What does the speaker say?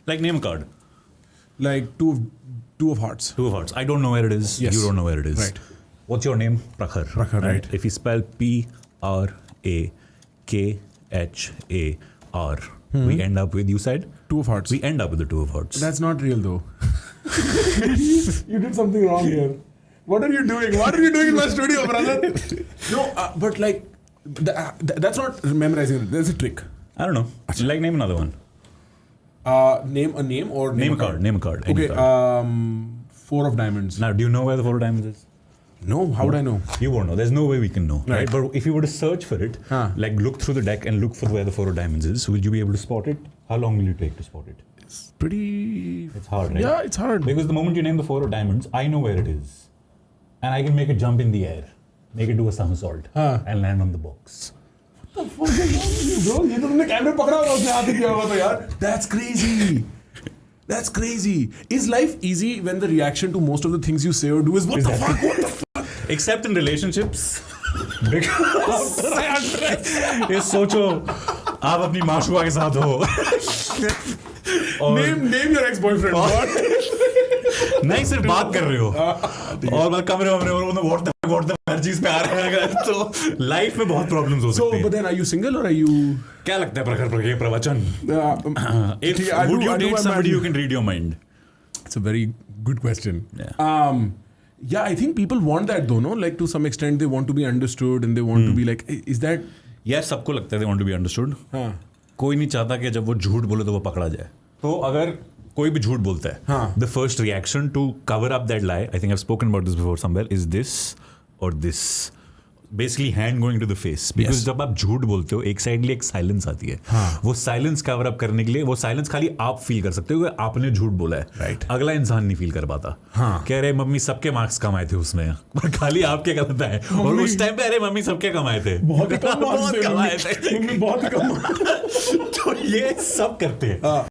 Like name a card. Like two of hearts. Two of hearts. I don't know where it is. Yes. You don't know where it is. Right. What's your name? Prakhar. Prakhar, right. If you spell P-R-A-K-H-A-R, we end up with, you said? Two of hearts. We end up with the two of hearts. That's not real though. You did something wrong here. What are you doing? What are you doing in my studio, brother? No, but like, that's not memorizing it. There's a trick. I don't know. Like name another one. Name a name or Name a card. Name a card. Any Okay, card. Four of diamonds. Now, do you know where the four of diamonds is? No, how would I know? You won't know. There's no way we can know. Right. But if you were to search for it, like look through the deck and look for where the four of diamonds is, will you be able to spot it? How long will you take to spot it? It's pretty... It's hard, right? Yeah, it's hard. Because the moment you name the four of diamonds, I know where it is. And I can make it jump in the air, make it do a somersault, and land on the box. What the fuck is wrong with you, bro? ये तो तुमने कैमरे पकड़ा होगा उसने हाथ में किया होगा तो यार. That's crazy. That's crazy. Is life easy when the reaction to most of the things you say or do is what the fuck? What the fuck? Except in relationships. ये सोचो आप अपनी माशुआ के साथ हो. Name your ex-boyfriend. What? नहीं सिर्फ बात कर रहे हो और मैं कमरे में व्हाट द हर चीज पे आ रहा है तो लाइफ में बहुत प्रॉब्लम्स हो So, सकती but हैं. then are you single or are you? क्या लगता है प्रखर ये प्रवचन? If I would do you date my somebody magic. who can read your mind? It's a very good question. Yeah. Yeah, I think people want that though, no? Like to some extent they want to be understood and they want to be like, is that? यार सबको लगता है they want to be understood. हाँ. कोई नहीं चाहता कि जब वो झूठ बोले तो वो पकड़ा जाए. तो अगर कोई भी झूठ बोलता है, the first reaction to cover up that lie, I think I've spoken about this before somewhere, is this or this. Basically hand going to the face. Because जब आप झूठ बोलते हो एक साइडली एक साइलेंस आती है. वो साइलेंस कवर अप करने के लिए वो साइलेंस खाली आप फील कर सकते हो कि आपने झूठ बोला है. Right. अगला इंसान नहीं फील कर पाता. कह रहे मम्मी सबके मार्क्स कम आए थे उसमें पर खाली आपके गलत है. और उस टाइम पे अरे मम्मी सबके कम आए थे. बहुत ही कम बहुत कम आए थे. बहुत ही कम. तो ये सब करते हैं.